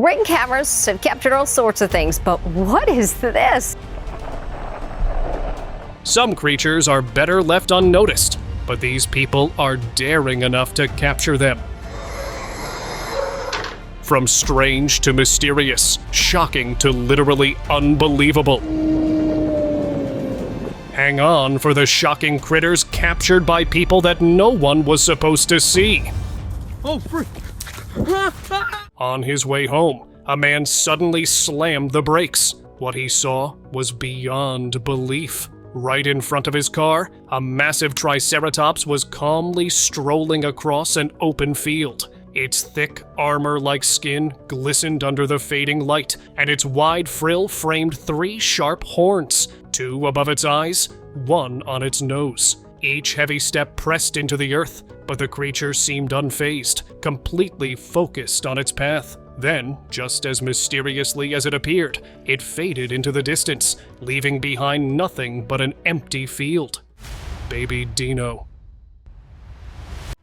Ring cameras have captured all sorts of things, but what is this? Some creatures are better left unnoticed, but these people are daring enough to capture them. From strange to mysterious, shocking to literally unbelievable. Hang on for the shocking critters captured by people that no one was supposed to see. Oh, frick! On his way home, a man suddenly slammed the brakes. What he saw was beyond belief. Right in front of his car, a massive triceratops was calmly strolling across an open field. Its thick, armor-like skin glistened under the fading light, and its wide frill framed 3 sharp horns, 2 above its eyes, 1 on its nose. Each heavy step pressed into the earth, but the creature seemed unfazed, completely focused on its path. Then, just as mysteriously as it appeared, it faded into the distance, leaving behind nothing but an empty field. Baby Dino.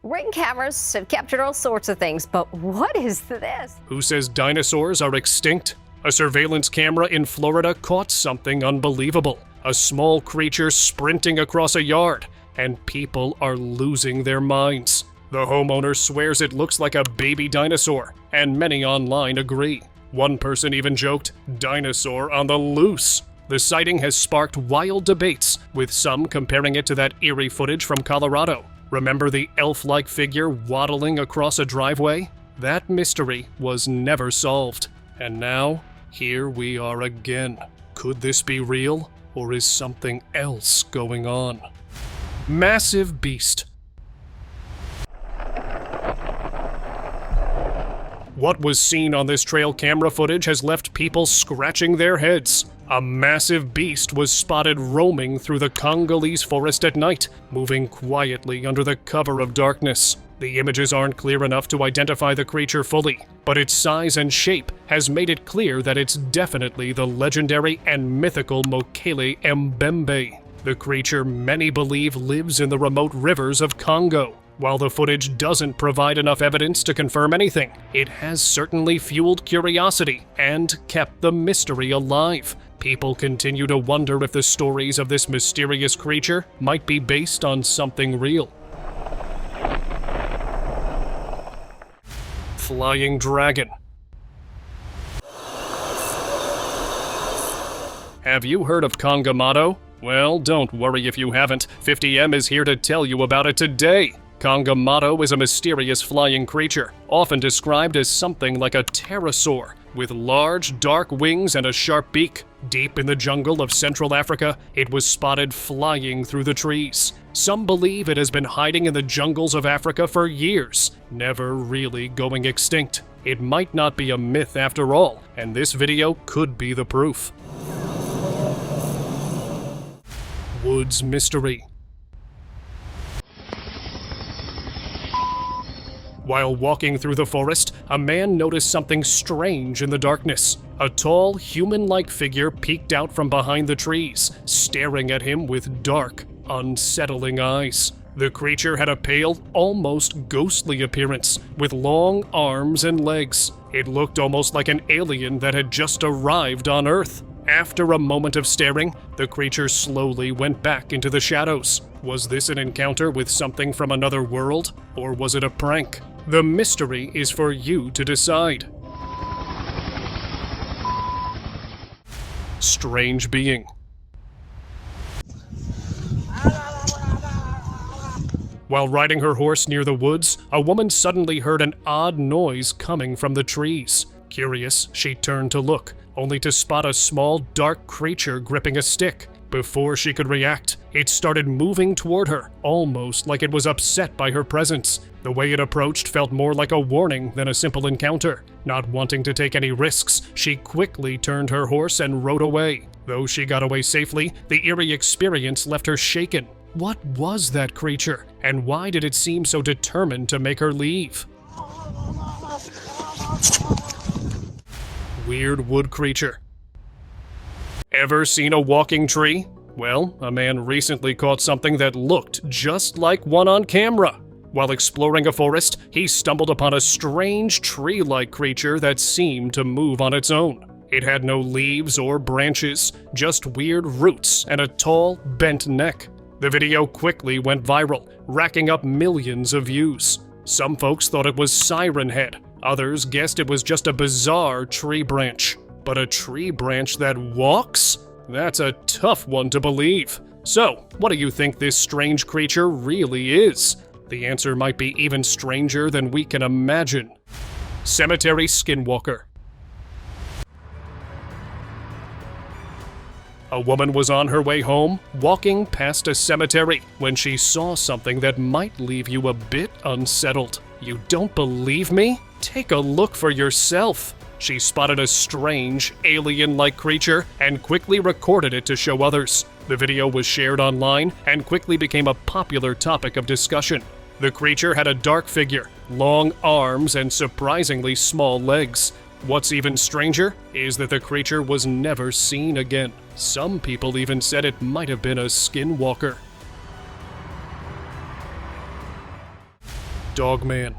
Ring cameras have captured all sorts of things, but what is this? Who says dinosaurs are extinct? A surveillance camera in Florida caught something unbelievable. A small creature sprinting across a yard, and people are losing their minds. The homeowner swears it looks like a baby dinosaur, and many online agree. One person even joked, "Dinosaur on the loose." The sighting has sparked wild debates, with some comparing it to that eerie footage from Colorado. Remember the elf-like figure waddling across a driveway? That mystery was never solved. And now, here we are again. Could this be real, or is something else going on? Massive beast. What was seen on this trail camera footage has left people scratching their heads. A massive beast was spotted roaming through the Congolese forest at night, moving quietly under the cover of darkness. The images aren't clear enough to identify the creature fully, but its size and shape has made it clear that it's definitely the legendary and mythical Mokele Mbembe, the creature many believe lives in the remote rivers of Congo. While the footage doesn't provide enough evidence to confirm anything, it has certainly fueled curiosity and kept the mystery alive. People continue to wonder if the stories of this mysterious creature might be based on something real. Flying dragon. Have you heard of kongamato? Well, don't worry if you haven't. 50M is here to tell you about it today. Kongamato is a mysterious flying creature, often described as something like a pterosaur, with large, dark wings and a sharp beak. Deep in the jungle of Central Africa, it was spotted flying through the trees. Some believe it has been hiding in the jungles of Africa for years, never really going extinct. It might not be a myth after all, and this video could be the proof. Woods mystery. While walking through the forest, a man noticed something strange in the darkness. A tall, human-like figure peeked out from behind the trees, staring at him with dark, unsettling eyes. The creature had a pale, almost ghostly appearance, with long arms and legs. It looked almost like an alien that had just arrived on Earth. After a moment of staring, the creature slowly went back into the shadows. Was this an encounter with something from another world, or was it a prank? The mystery is for you to decide. Strange being. While riding her horse near the woods, a woman suddenly heard an odd noise coming from the trees. Curious, she turned to look, only to spot a small, dark creature gripping a stick. Before she could react, it started moving toward her, almost like it was upset by her presence. The way it approached felt more like a warning than a simple encounter. Not wanting to take any risks, she quickly turned her horse and rode away. Though she got away safely, the eerie experience left her shaken. What was that creature, and why did it seem so determined to make her leave? Weird wood creature. Ever seen a walking tree? Well, a man recently caught something that looked just like one on camera. While exploring a forest, he stumbled upon a strange tree-like creature that seemed to move on its own. It had no leaves or branches, just weird roots and a tall, bent neck. The video quickly went viral, racking up millions of views. Some folks thought it was Siren Head, others guessed it was just a bizarre tree branch. But a tree branch that walks? That's a tough one to believe. So, what do you think this strange creature really is? The answer might be even stranger than we can imagine. Cemetery Skinwalker. A woman was on her way home, walking past a cemetery, when she saw something that might leave you a bit unsettled. You don't believe me? Take a look for yourself. She spotted a strange, alien-like creature and quickly recorded it to show others. The video was shared online and quickly became a popular topic of discussion. The creature had a dark figure, long arms, and surprisingly small legs. What's even stranger is that the creature was never seen again. Some people even said it might have been a skinwalker. Dogman.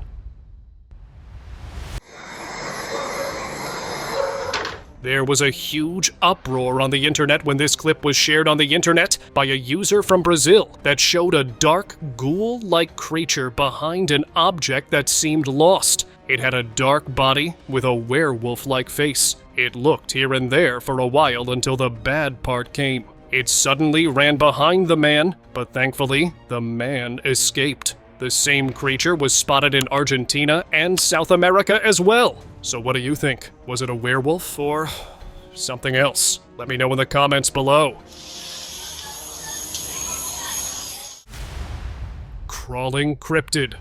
There was a huge uproar on the internet when this clip was shared on the internet by a user from Brazil that showed a dark, ghoul-like creature behind an object that seemed lost. It had a dark body with a werewolf-like face. It looked here and there for a while until the bad part came. It suddenly ran behind the man, but thankfully, the man escaped. The same creature was spotted in Argentina and South America as well. So what do you think? Was it a werewolf or something else? Let me know in the comments below. Crawling cryptid.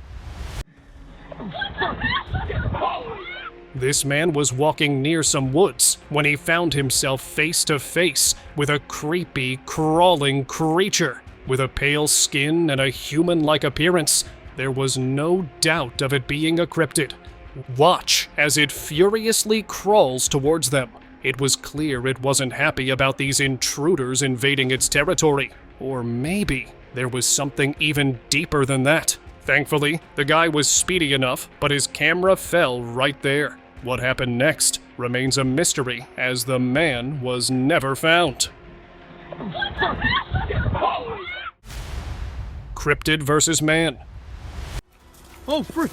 This man was walking near some woods when he found himself face to face with a creepy, crawling creature. With a pale skin and a human-like appearance, there was no doubt of it being a cryptid. Watch as it furiously crawls towards them. It was clear it wasn't happy about these intruders invading its territory. Or maybe there was something even deeper than that. Thankfully, the guy was speedy enough, but his camera fell right there. What happened next remains a mystery, as the man was never found. Cryptid versus man. Oh, frick!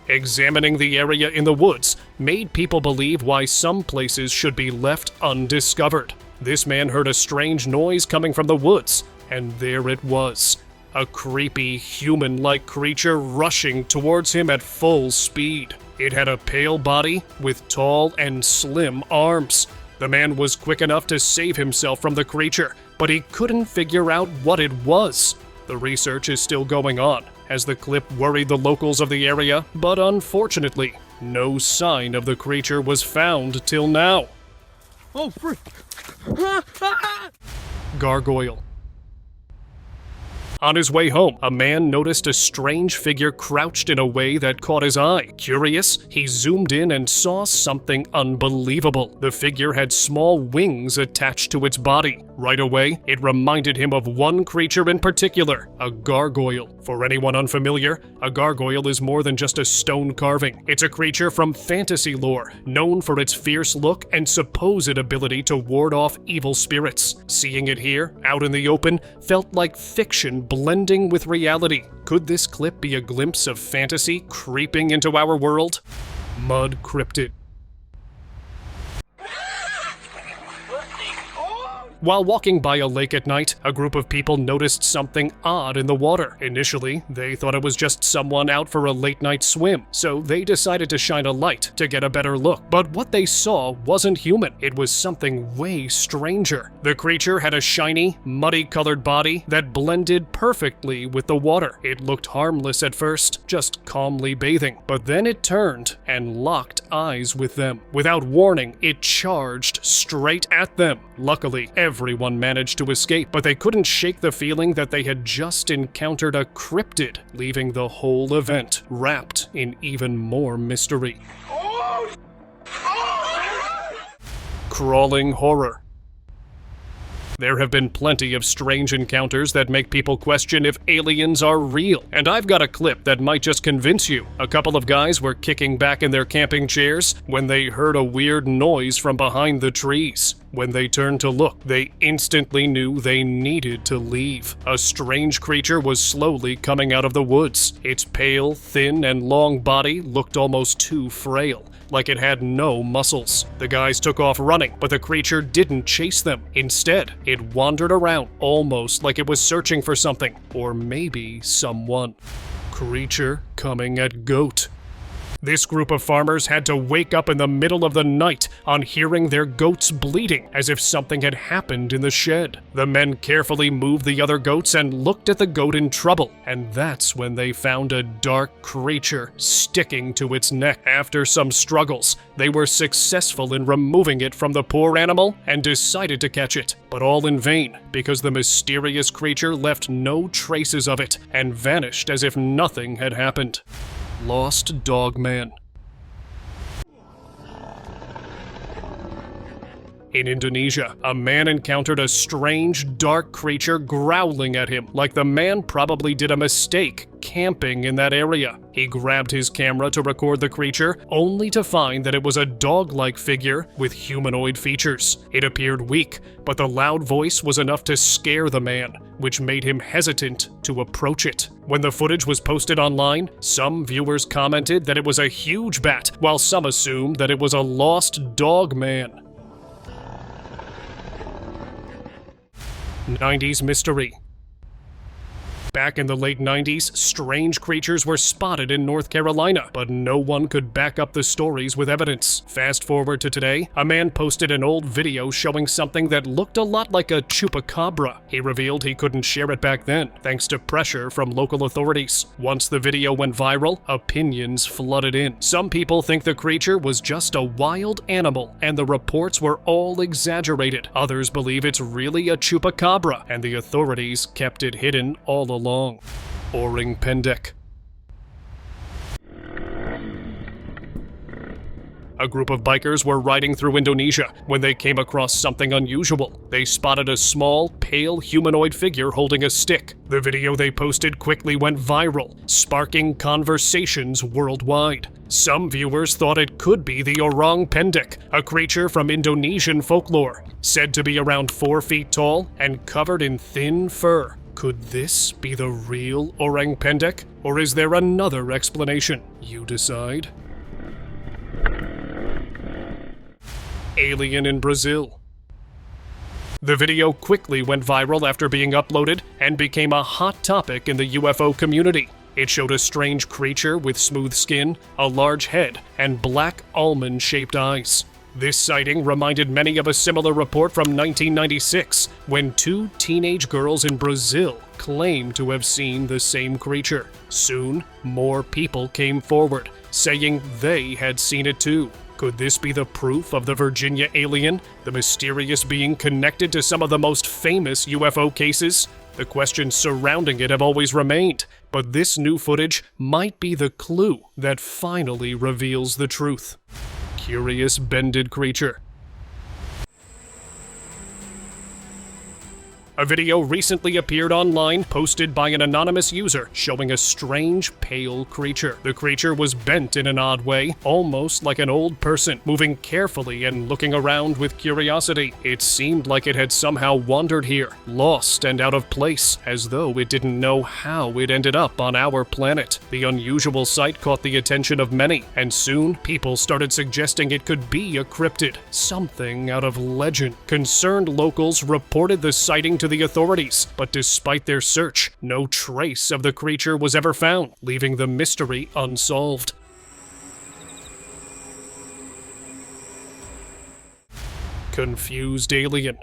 Examining the area in the woods made people believe why some places should be left undiscovered. This man heard a strange noise coming from the woods, and there it was. A creepy, human-like creature rushing towards him at full speed. It had a pale body with tall and slim arms. The man was quick enough to save himself from the creature, but he couldn't figure out what it was. The research is still going on, as the clip worried the locals of the area, but unfortunately, no sign of the creature was found till now. Oh, frick! Gargoyle. On his way home, a man noticed a strange figure crouched in a way that caught his eye. Curious, he zoomed in and saw something unbelievable. The figure had small wings attached to its body. Right away, it reminded him of one creature in particular, a gargoyle. For anyone unfamiliar, a gargoyle is more than just a stone carving. It's a creature from fantasy lore, known for its fierce look and supposed ability to ward off evil spirits. Seeing it here, out in the open, felt like fiction blending with reality. Could this clip be a glimpse of fantasy creeping into our world? Mud cryptid. While walking by a lake at night, a group of people noticed something odd in the water. Initially, they thought it was just someone out for a late-night swim, so they decided to shine a light to get a better look. But what they saw wasn't human. It was something way stranger. The creature had a shiny, muddy-colored body that blended perfectly with the water. It looked harmless at first, just calmly bathing. But then it turned and locked eyes with them. Without warning, it charged straight at them. Luckily, everyone managed to escape, but they couldn't shake the feeling that they had just encountered a cryptid, leaving the whole event wrapped in even more mystery. Crawling horror. There have been plenty of strange encounters that make people question if aliens are real, and I've got a clip that might just convince you. A couple of guys were kicking back in their camping chairs when they heard a weird noise from behind the trees. When they turned to look, they instantly knew they needed to leave. A strange creature was slowly coming out of the woods. Its pale, thin, and long body looked almost too frail, like it had no muscles. The guys took off running, but the creature didn't chase them. Instead, it wandered around, almost like it was searching for something, or maybe someone. Creature coming at goat. This group of farmers had to wake up in the middle of the night on hearing their goats bleating, as if something had happened in the shed. The men carefully moved the other goats and looked at the goat in trouble, and that's when they found a dark creature sticking to its neck. After some struggles, they were successful in removing it from the poor animal and decided to catch it, but all in vain, because the mysterious creature left no traces of it and vanished as if nothing had happened. Lost Dog Man. In Indonesia, a man encountered a strange, dark creature growling at him, like the man probably did a mistake camping in that area. He grabbed his camera to record the creature, only to find that it was a dog-like figure with humanoid features. It appeared weak, but the loud voice was enough to scare the man, which made him hesitant to approach it. When the footage was posted online, some viewers commented that it was a huge bat, while some assumed that it was a lost dog man. 90s mystery. Back in the late 90s, strange creatures were spotted in North Carolina, but no one could back up the stories with evidence. Fast forward to today, a man posted an old video showing something that looked a lot like a Chupacabra. He revealed he couldn't share it back then, thanks to pressure from local authorities. Once the video went viral, opinions flooded in. Some people think the creature was just a wild animal, and the reports were all exaggerated. Others believe it's really a Chupacabra, and the authorities kept it hidden all along. Orang pendek. A group of bikers were riding through Indonesia when they came across something unusual. They spotted a small, pale humanoid figure holding a stick. The video they posted quickly went viral, sparking conversations worldwide. Some viewers thought it could be the orang pendek, a creature from Indonesian folklore, said to be around 4 feet tall and covered in thin fur. Could this be the real orang pendek, or is there another explanation? You decide. Alien in Brazil. The video quickly went viral after being uploaded and became a hot topic in the UFO community. It showed a strange creature with smooth skin, a large head, and black almond-shaped eyes. This sighting reminded many of a similar report from 1996, when 2 teenage girls in Brazil claimed to have seen the same creature. Soon, more people came forward, saying they had seen it too. Could this be the proof of the Virginia alien, the mysterious being connected to some of the most famous UFO cases? The questions surrounding it have always remained, but this new footage might be the clue that finally reveals the truth. Curious bended creature. A video recently appeared online posted by an anonymous user showing a strange pale creature. The creature was bent in an odd way, almost like an old person, moving carefully and looking around with curiosity. It seemed like it had somehow wandered here, lost and out of place, as though it didn't know how it ended up on our planet. The unusual sight caught the attention of many, and soon people started suggesting it could be a cryptid, something out of legend. Concerned locals reported the sighting to the authorities, but despite their search, no trace of the creature was ever found, leaving the mystery unsolved. Confused alien.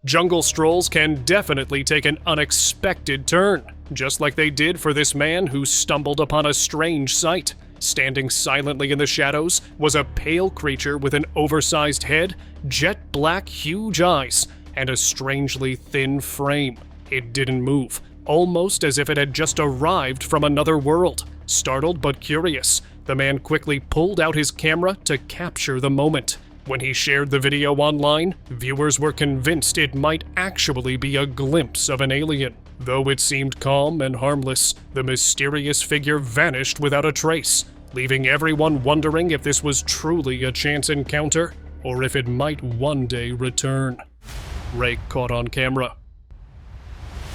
Jungle strolls can definitely take an unexpected turn, just like they did for this man who stumbled upon a strange sight. Standing silently in the shadows was a pale creature with an oversized head, jet black huge eyes, and a strangely thin frame. It didn't move, almost as if it had just arrived from another world. Startled but curious, the man quickly pulled out his camera to capture the moment. When he shared the video online, viewers were convinced it might actually be a glimpse of an alien. Though it seemed calm and harmless, the mysterious figure vanished without a trace, leaving everyone wondering if this was truly a chance encounter or if it might one day return. Rake caught on camera.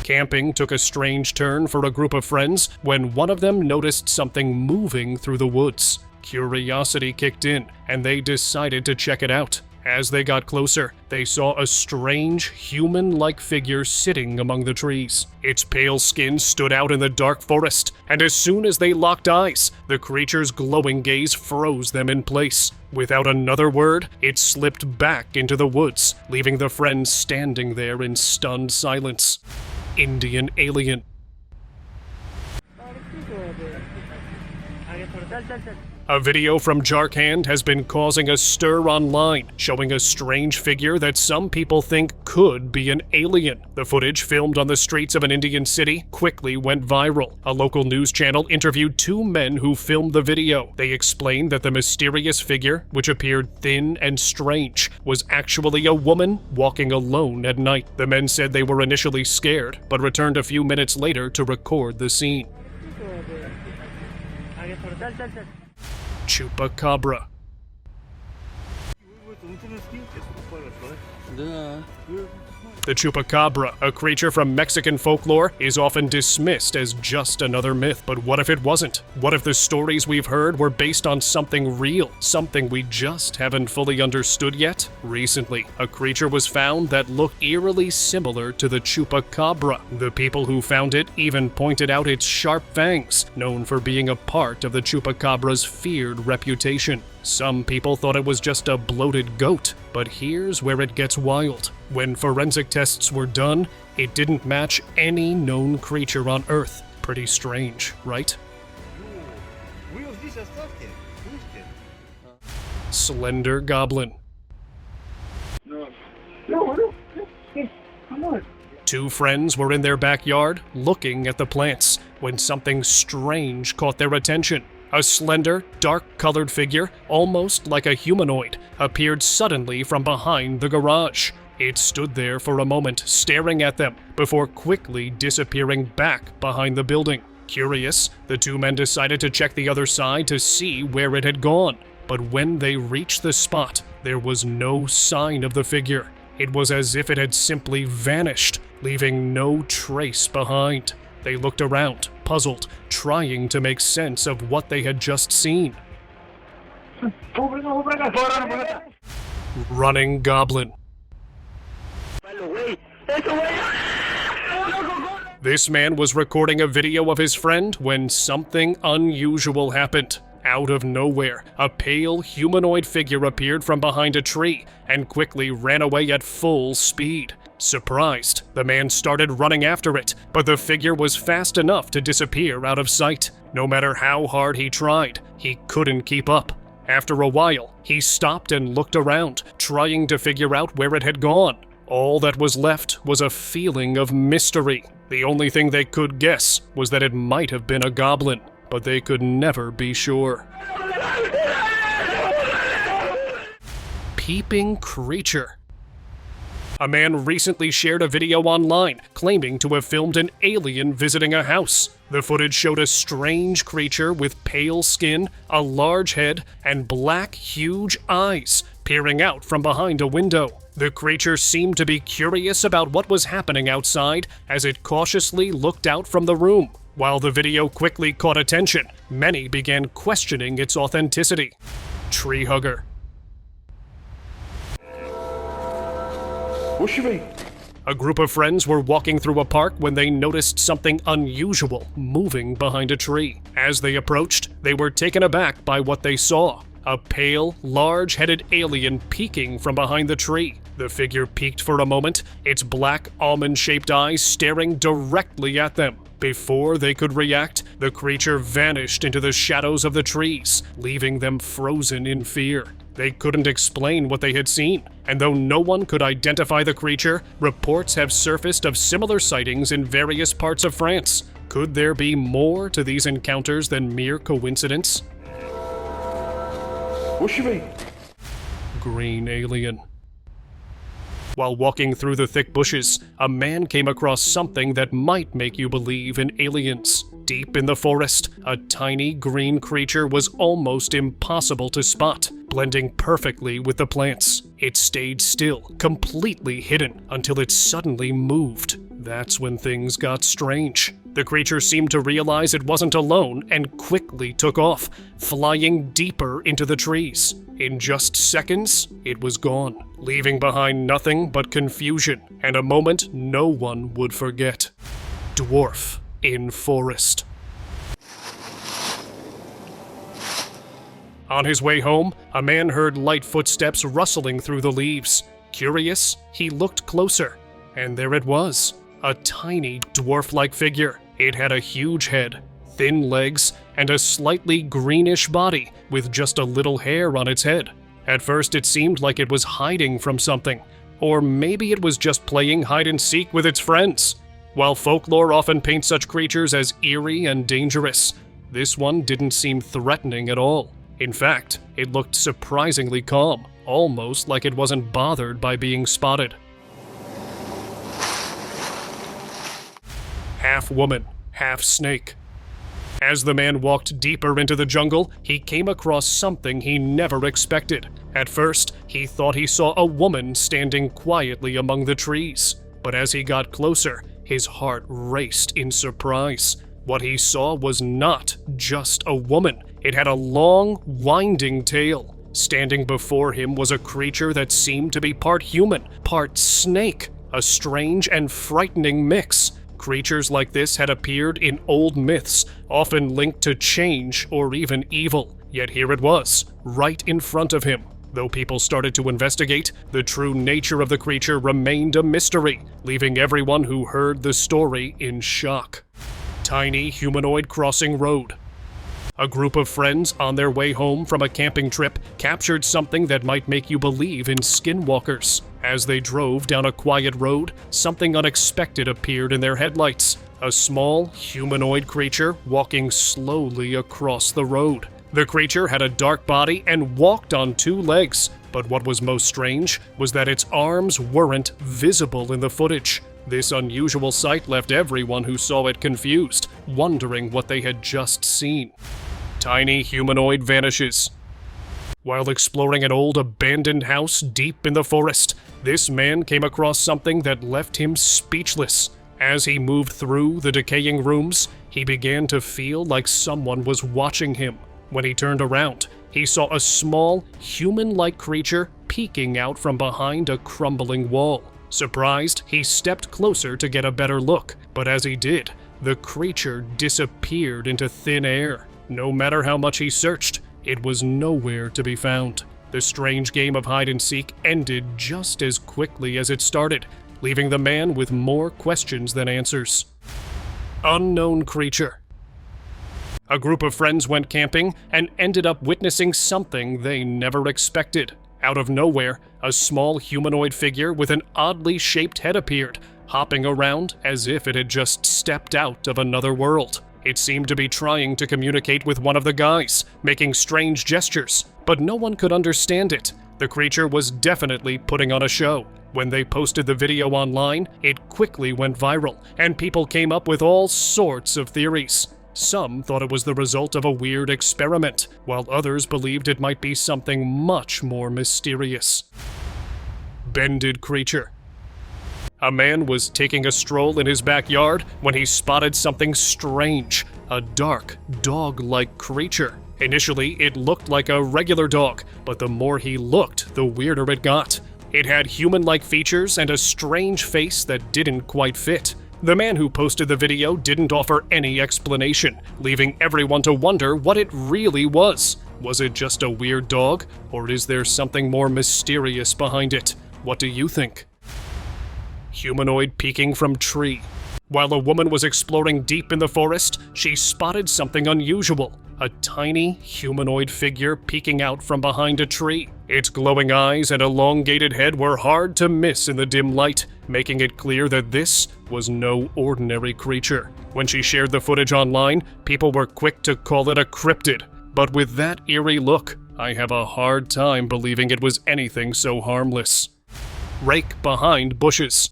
Camping took a strange turn for a group of friends when one of them noticed something moving through the woods. Curiosity kicked in, and they decided to check it out. As they got closer, they saw a strange, human-like figure sitting among the trees. Its pale skin stood out in the dark forest, and as soon as they locked eyes, the creature's glowing gaze froze them in place. Without another word, it slipped back into the woods, leaving the friends standing there in stunned silence. Indian alien. A video from Jharkhand has been causing a stir online, showing a strange figure that some people think could be an alien. The footage, filmed on the streets of an Indian city, quickly went viral. A local news channel interviewed two men who filmed the video. They explained that the mysterious figure, which appeared thin and strange, was actually a woman walking alone at night. The men said they were initially scared, but returned a few minutes later to record the scene. Chupacabra. The Chupacabra, a creature from Mexican folklore, is often dismissed as just another myth. But what if it wasn't? What if the stories we've heard were based on something real, something we just haven't fully understood yet? Recently, a creature was found that looked eerily similar to the Chupacabra. The people who found it even pointed out its sharp fangs, known for being a part of the Chupacabra's feared reputation. Some people thought it was just a bloated goat, but here's where it gets wild. When forensic tests were done, it didn't match any known creature on Earth. Pretty strange, right? Slender Goblin. Two friends were in their backyard looking at the plants when something strange caught their attention. A slender, dark-colored figure, almost like a humanoid, appeared suddenly from behind the garage. It stood there for a moment, staring at them, before quickly disappearing back behind the building. Curious, the two men decided to check the other side to see where it had gone. But when they reached the spot, there was no sign of the figure. It was as if it had simply vanished, leaving no trace behind. They looked around, puzzled, trying to make sense of what they had just seen. Running Goblin. This man was recording a video of his friend when something unusual happened. Out of nowhere, a pale humanoid figure appeared from behind a tree and quickly ran away at full speed. Surprised, the man started running after it, but the figure was fast enough to disappear out of sight. No matter how hard he tried, he couldn't keep up. After a while, he stopped and looked around, trying to figure out where it had gone. All that was left was a feeling of mystery. The only thing they could guess was that it might have been a goblin, but they could never be sure. Peeping creature. A man recently shared a video online claiming to have filmed an alien visiting a house. The footage showed a strange creature with pale skin, a large head, and black, huge eyes peering out from behind a window. The creature seemed to be curious about what was happening outside as it cautiously looked out from the room. While the video quickly caught attention, many began questioning its authenticity. Tree hugger. A group of friends were walking through a park when they noticed something unusual moving behind a tree. As they approached, they were taken aback by what they saw. A pale, large-headed alien peeking from behind the tree. The figure peeked for a moment, its black, almond-shaped eyes staring directly at them. Before they could react, the creature vanished into the shadows of the trees, leaving them frozen in fear. They couldn't explain what they had seen, and though no one could identify the creature, reports have surfaced of similar sightings in various parts of France. Could there be more to these encounters than mere coincidence? green alien. While walking through the thick bushes, a man came across something that might make you believe in aliens. Deep in the forest, a tiny green creature was almost impossible to spot, blending perfectly with the plants. It stayed still, completely hidden, until it suddenly moved. That's when things got strange. The creature seemed to realize it wasn't alone and quickly took off, flying deeper into the trees. In just seconds, it was gone, leaving behind nothing but confusion and a moment no one would forget. Dwarf in forest. On his way home, a man heard light footsteps rustling through the leaves. Curious, he looked closer, and there it was, a tiny dwarf-like figure. It had a huge head, thin legs, and a slightly greenish body with just a little hair on its head. At first it seemed like it was hiding from something, or maybe it was just playing hide-and-seek with its friends. While folklore often paints such creatures as eerie and dangerous, this one didn't seem threatening at all. In fact, it looked surprisingly calm, almost like it wasn't bothered by being spotted. Half woman, half snake. As the man walked deeper into the jungle, he came across something he never expected. At first, he thought he saw a woman standing quietly among the trees. But as he got closer, his heart raced in surprise. What he saw was not just a woman. It had a long, winding tail. Standing before him was a creature that seemed to be part human, part snake, a strange and frightening mix. Creatures like this had appeared in old myths, often linked to change or even evil. Yet here it was, right in front of him. Though people started to investigate, the true nature of the creature remained a mystery, leaving everyone who heard the story in shock. Tiny humanoid crossing road. A group of friends on their way home from a camping trip captured something that might make you believe in skinwalkers. As they drove down a quiet road, something unexpected appeared in their headlights. A small, humanoid creature walking slowly across the road. The creature had a dark body and walked on two legs, but what was most strange was that its arms weren't visible in the footage. This unusual sight left everyone who saw it confused, wondering what they had just seen. Tiny humanoid vanishes. While exploring an old abandoned house deep in the forest, this man came across something that left him speechless. As he moved through the decaying rooms, he began to feel like someone was watching him. When he turned around, he saw a small, human-like creature peeking out from behind a crumbling wall. Surprised, he stepped closer to get a better look, but as he did, the creature disappeared into thin air. No matter how much he searched, it was nowhere to be found. The strange game of hide-and-seek ended just as quickly as it started, leaving the man with more questions than answers. Unknown creature. A group of friends went camping and ended up witnessing something they never expected. Out of nowhere, a small humanoid figure with an oddly shaped head appeared, hopping around as if it had just stepped out of another world. It seemed to be trying to communicate with one of the guys, making strange gestures, but no one could understand it. The creature was definitely putting on a show. When they posted the video online, it quickly went viral, and people came up with all sorts of theories. Some thought it was the result of a weird experiment, while others believed it might be something much more mysterious. Bended creature. A man was taking a stroll in his backyard when he spotted something strange, a dark, dog-like creature. Initially, it looked like a regular dog, but the more he looked, the weirder it got. It had human-like features and a strange face that didn't quite fit. The man who posted the video didn't offer any explanation, leaving everyone to wonder what it really was. Was it just a weird dog, or is there something more mysterious behind it? What do you think? Humanoid peeking from tree. While a woman was exploring deep in the forest, she spotted something unusual. A tiny, humanoid figure peeking out from behind a tree. Its glowing eyes and elongated head were hard to miss in the dim light, making it clear that this was no ordinary creature. When she shared the footage online, people were quick to call it a cryptid. But with that eerie look, I have a hard time believing it was anything so harmless. Rake behind bushes.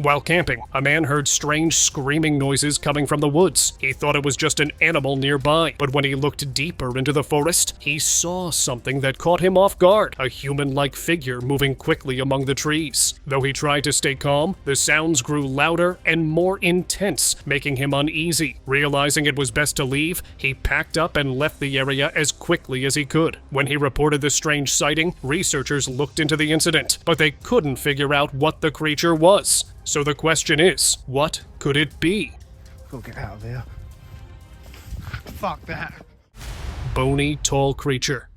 While camping, a man heard strange screaming noises coming from the woods. He thought it was just an animal nearby, but when he looked deeper into the forest, he saw something that caught him off guard, a human-like figure moving quickly among the trees. Though he tried to stay calm, the sounds grew louder and more intense, making him uneasy. Realizing it was best to leave, he packed up and left the area as quickly as he could. When he reported the strange sighting, researchers looked into the incident, but they couldn't figure out what the creature was. So the question is, what could it be? Go get out of there. Fuck that. Bony, tall creature.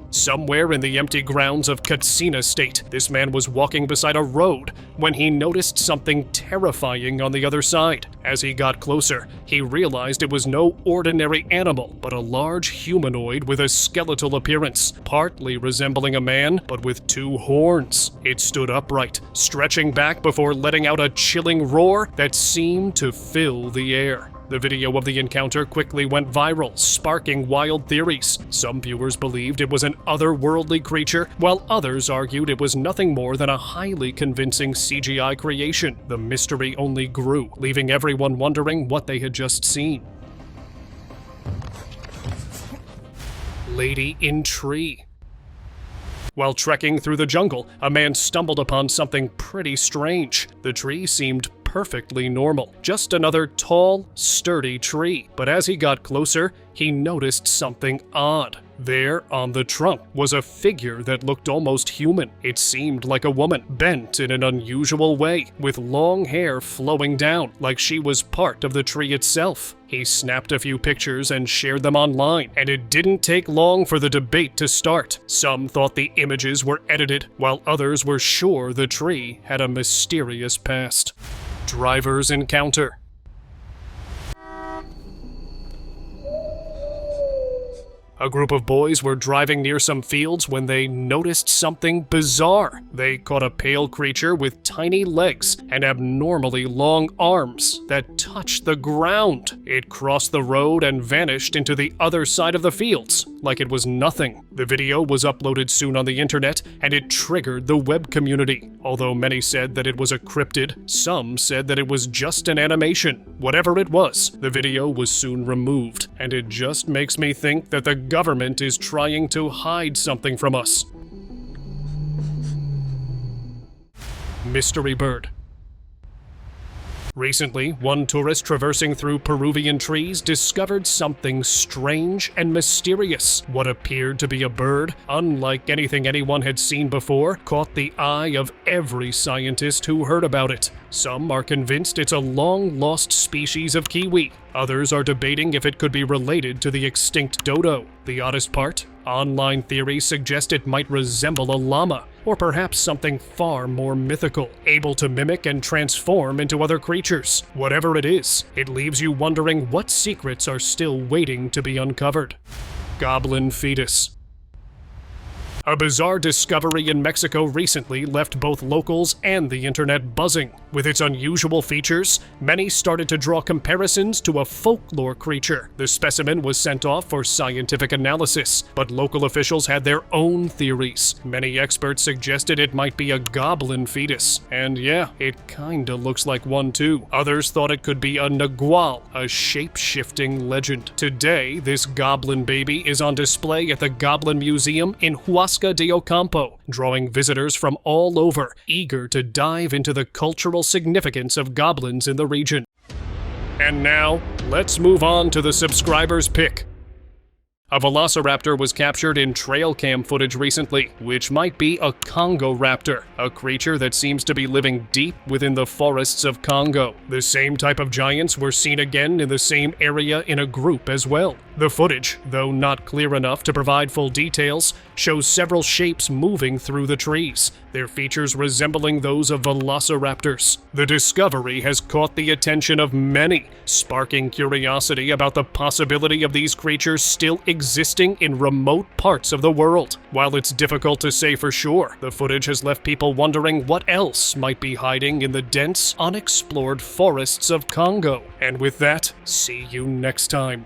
Somewhere in the empty grounds of Katsina State, this man was walking beside a road when he noticed something terrifying on the other side. As he got closer, he realized it was no ordinary animal, but a large humanoid with a skeletal appearance, partly resembling a man, but with 2 horns. It stood upright, stretching back before letting out a chilling roar that seemed to fill the air. The video of the encounter quickly went viral, sparking wild theories. Some viewers believed it was an otherworldly creature, while others argued it was nothing more than a highly convincing CGI creation. The mystery only grew, leaving everyone wondering what they had just seen. Lady in tree. While trekking through the jungle, a man stumbled upon something pretty strange. The tree seemed perfectly normal, just another tall, sturdy tree. But as he got closer, he noticed something odd. There, on the trunk, was a figure that looked almost human. It seemed like a woman, bent in an unusual way, with long hair flowing down, like she was part of the tree itself. He snapped a few pictures and shared them online, and it didn't take long for the debate to start. Some thought the images were edited, while others were sure the tree had a mysterious past. Driver's encounter. A group of boys were driving near some fields when they noticed something bizarre. They caught a pale creature with tiny legs and abnormally long arms that touched the ground. It crossed the road and vanished into the other side of the fields, like it was nothing. The video was uploaded soon on the internet, and it triggered the web community. Although many said that it was a cryptid, some said that it was just an animation. Whatever it was, the video was soon removed, and it just makes me think that the government is trying to hide something from us. Mystery bird. Recently, one tourist traversing through Peruvian trees discovered something strange and mysterious. What appeared to be a bird, unlike anything anyone had seen before, caught the eye of every scientist who heard about it. Some are convinced it's a long-lost species of kiwi. Others are debating if it could be related to the extinct dodo. The oddest part? Online theories suggest it might resemble a llama, or perhaps something far more mythical, able to mimic and transform into other creatures. Whatever it is, it leaves you wondering what secrets are still waiting to be uncovered. Goblin fetus. A bizarre discovery in Mexico recently left both locals and the internet buzzing. With its unusual features, many started to draw comparisons to a folklore creature. The specimen was sent off for scientific analysis, but local officials had their own theories. Many experts suggested it might be a goblin fetus. And yeah, it kinda looks like one too. Others thought it could be a nagual, a shape-shifting legend. Today, this goblin baby is on display at the Goblin Museum in Huasca de Ocampo, drawing visitors from all over, eager to dive into the cultural significance of goblins in the region. And now, let's move on to the subscriber's pick. A velociraptor was captured in trail cam footage recently, which might be a Congo raptor, a creature that seems to be living deep within the forests of Congo. The same type of giants were seen again in the same area in a group as well. The footage, though not clear enough to provide full details, shows several shapes moving through the trees, their features resembling those of velociraptors. The discovery has caught the attention of many, sparking curiosity about the possibility of these creatures still existing in remote parts of the world. While it's difficult to say for sure, the footage has left people wondering what else might be hiding in the dense, unexplored forests of Congo. And with that, see you next time.